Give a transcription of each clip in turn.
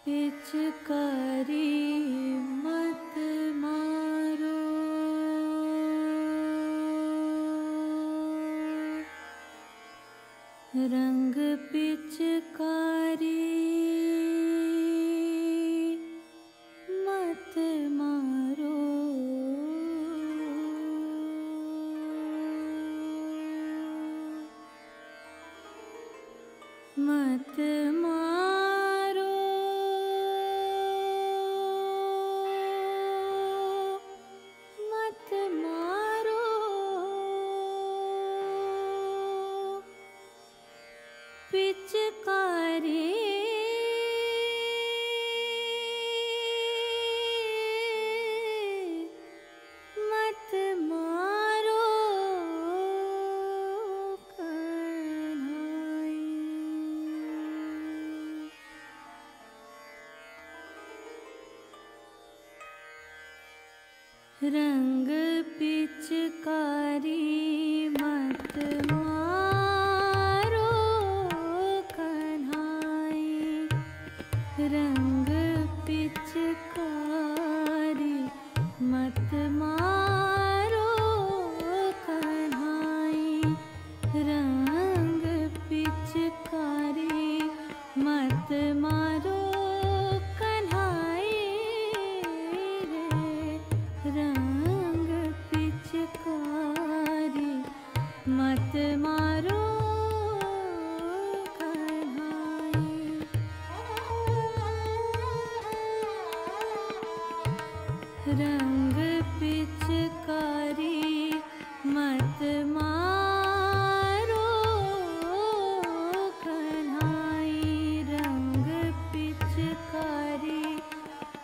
पिचकारी मत मारो, रंग पिचकारी मत मारो, मत मारो, मत मारो, पिचकारी मत मारो कन्हाई। रंग पिचकारी मत मारो कन्हाई, रंग पिचकारी मत मारो कन्हाई, रंग पिचकारी मत मारो कन्हाई रे, रंग पिचकारी मत मारो कन्हाई। रंग पिचकारी मत मारो कन्हाई, रंग पिचकारी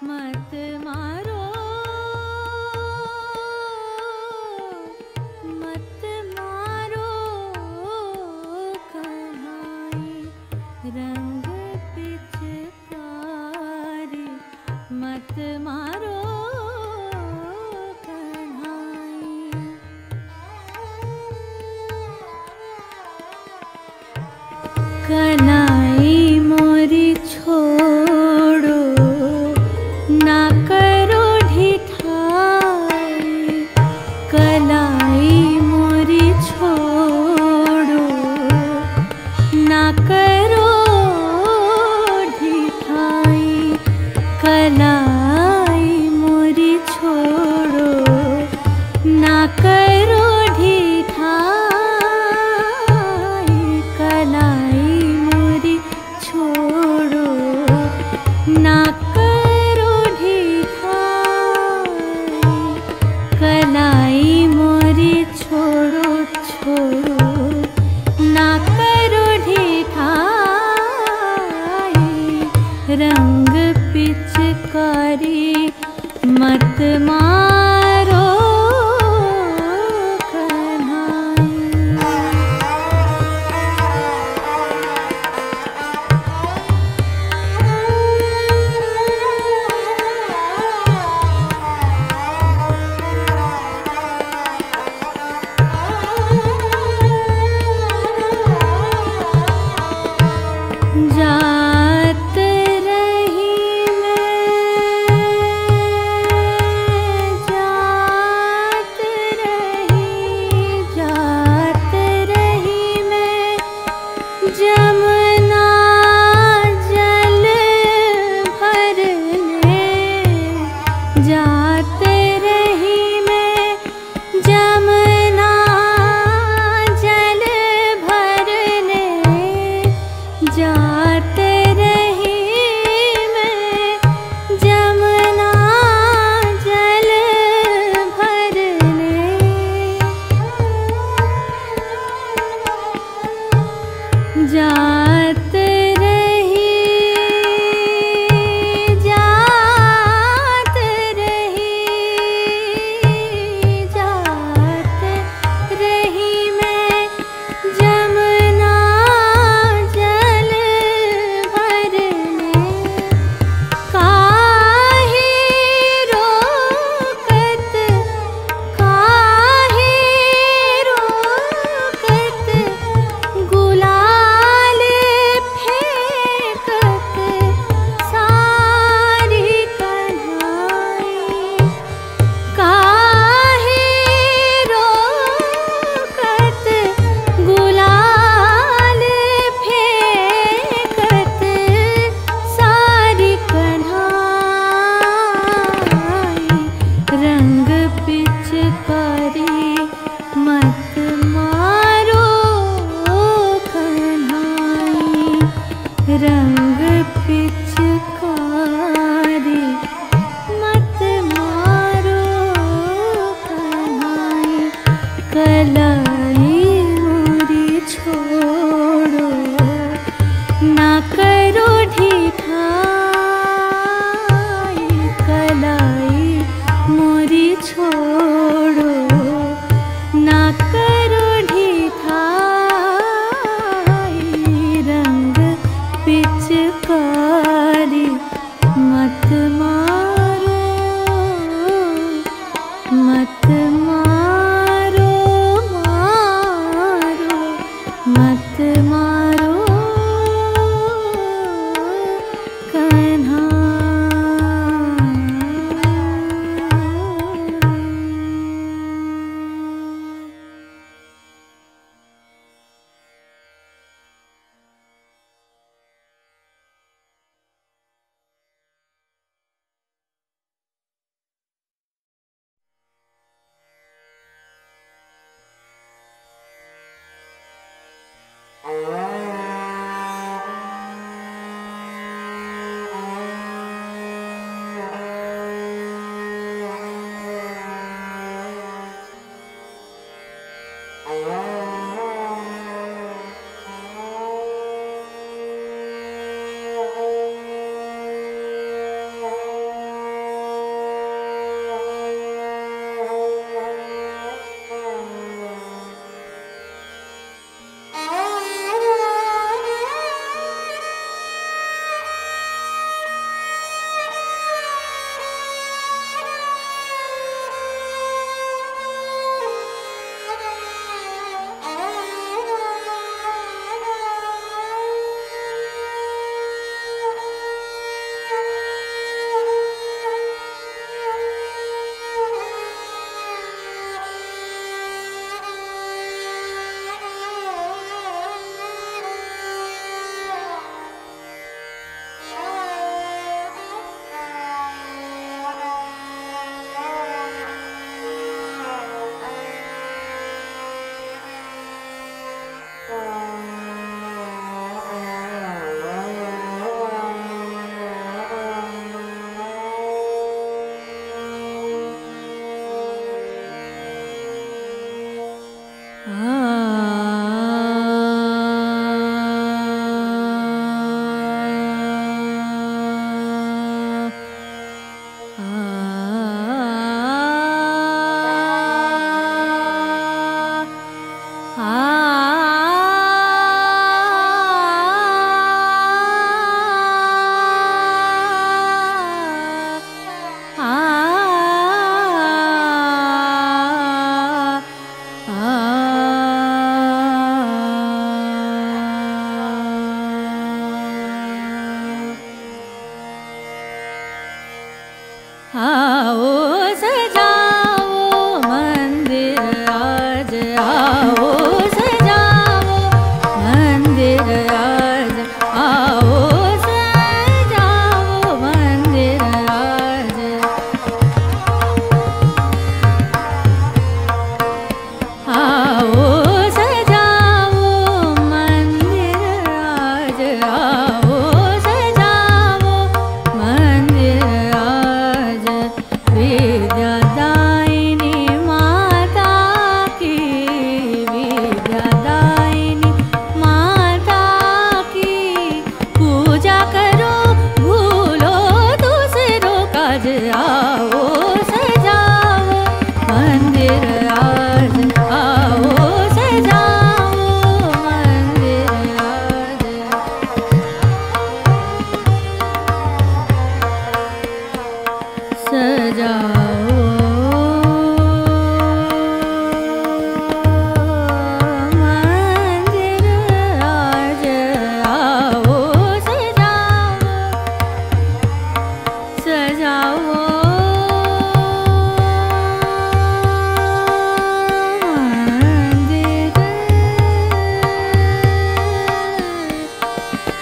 मत मारो, मत मारो कन्हाई, रंग पिचकारी मत मारो कन्हाई। कन्हाई मोरी छोड़ो ना करो ढिठाई, कन्हाई मोरी छोड़ो ना करो ढिठाई, कन्हाई मोरी छोड़ो ना करो ढिठाई, कन्हाई मोरी छोड़ो ना करो ढिठाई, कन्हाई मोरी छोड़ो छोड़ो ना करो ढिठाई, रंग पिचकारी मत मारो कन्हाई। जात रही मैं कन्हा।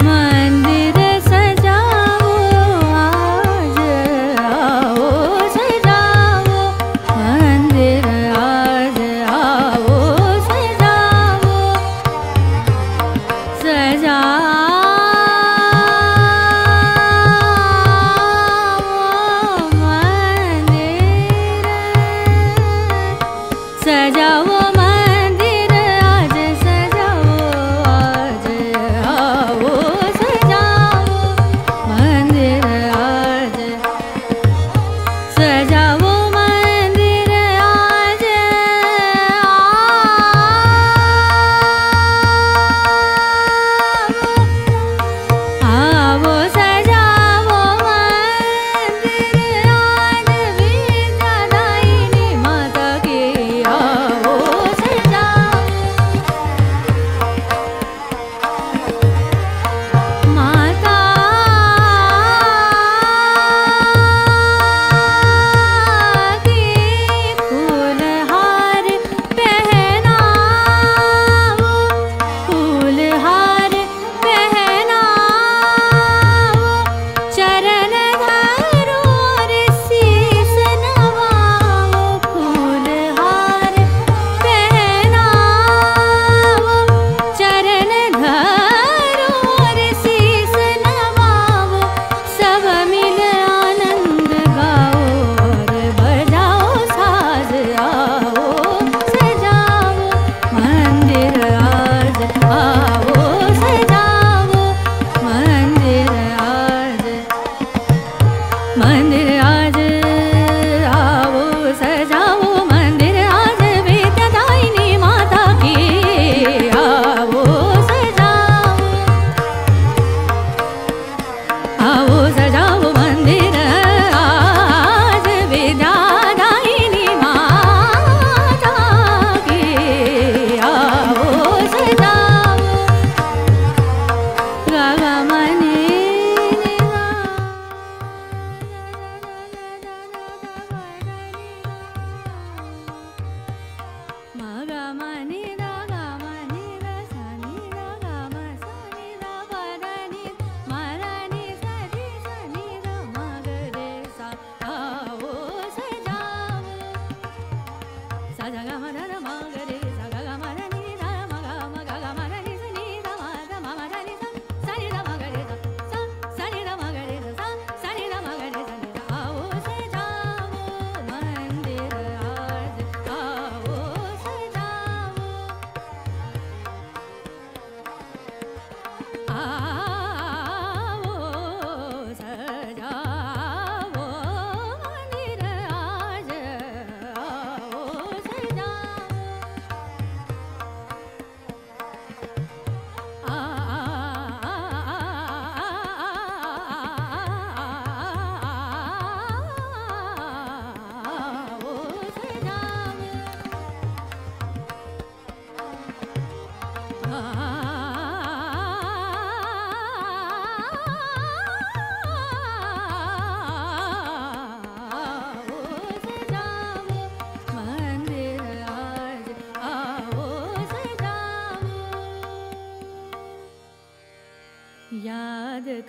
मंदिर सजाओ आज आओ सजाओ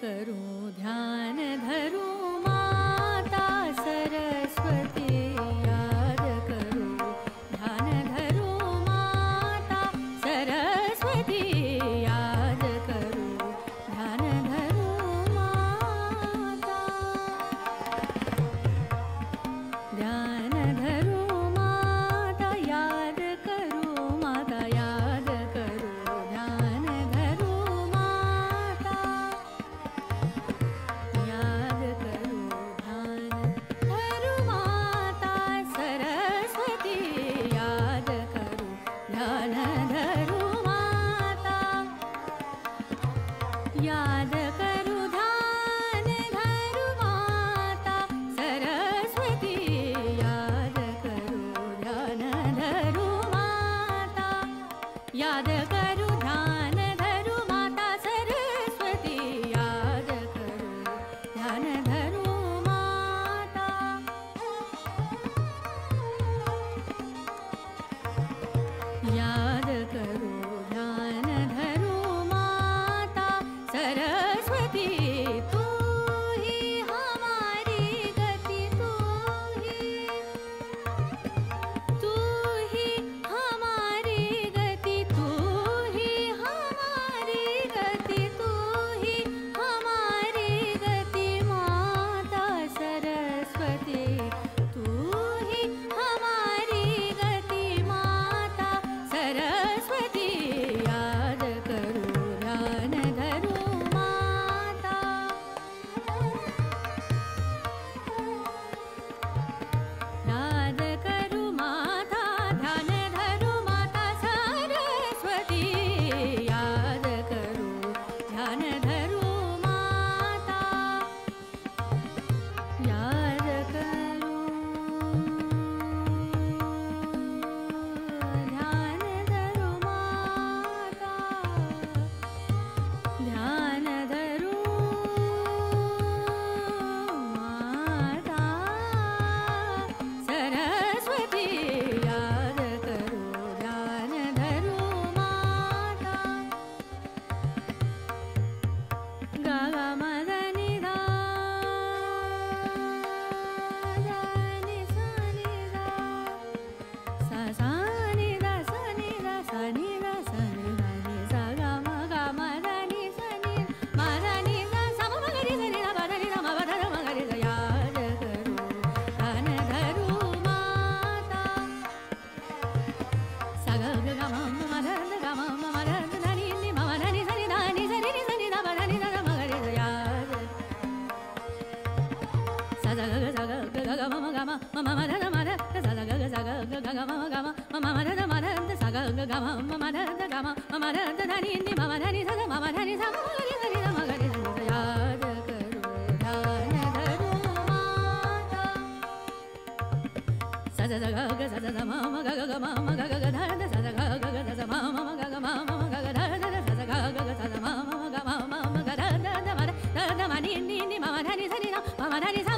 करूं ध्यान धरूं माता सरस्वती याद करूं ध्यान धरूं माता सरस्वती याद करूं ध्यान धरूं माता ध्यान धरूं माता याद करूं माता याद करूं ध्यान धरूं माता याद करूं ध्यान धरूं माता सरस्वती याद करूं ध्यान धरूं माता याद करूं ध्यान धरूं माता सरस्वती याद करूं ध्यान धरूं माता याद करूं ध्यान धरूं माता सरस्वती याद करूं ध्यान धरूं माता याद करूं ध्यान धरूं माता सरस्वती तू ही हमारी गति तू ही हमारी गति तू ही हमारी गति तू ही हमारी गति माता सरस्वती तू ही हमारी गति माता सरस्वती याद करूं ध्यान धरूं माता याद करूं माता ध्यान धरूं माता सरस्वती याद करूं ध्यान धरूं माता याद करूं ध्यान धरूं माता ध्यान धरूं माता सरस्वती याद करूं ध्यान धरूं माता गा गा मा धा नि धा नि सा नि धा सा नि धा सा नि धा सा नि धा सा नि धा नि सा गा मा धा नि सा नि मा धा नि धा सा मा गा रि सा नि धा मा धा नि धा मा धा धा मा गा रि सा याद करूं ध्यान धरूं माता सा गा गा गा मा मा धा गा मा धा धा नि नि मा धा नि सा नि धा नि सा रि नि सा नि धा मा धा नि धा मा गा रि सा याद सा गा गा सा गा गा गा मा गा मा मा धा मा धा सा गा गा सा गा गा गा मा गा मा धा मा धा सा गा गा गा मा धा गा मा धा धा नि नि मा धा नि सा मा धा नि सा मा गा रि सा नि धा मा गा रि सा याद करूं ध्यान धरूं माता सा सा गा गा सा सा मा गा गा मा गा गा धा धा सा गा गा गा सा मा गा गा मा गा गा धा धा सा सा गा गा सा मा गा मा गा धा धा मा धा धा मा नि नि मा धा नि सा नि धा मा धा नि सा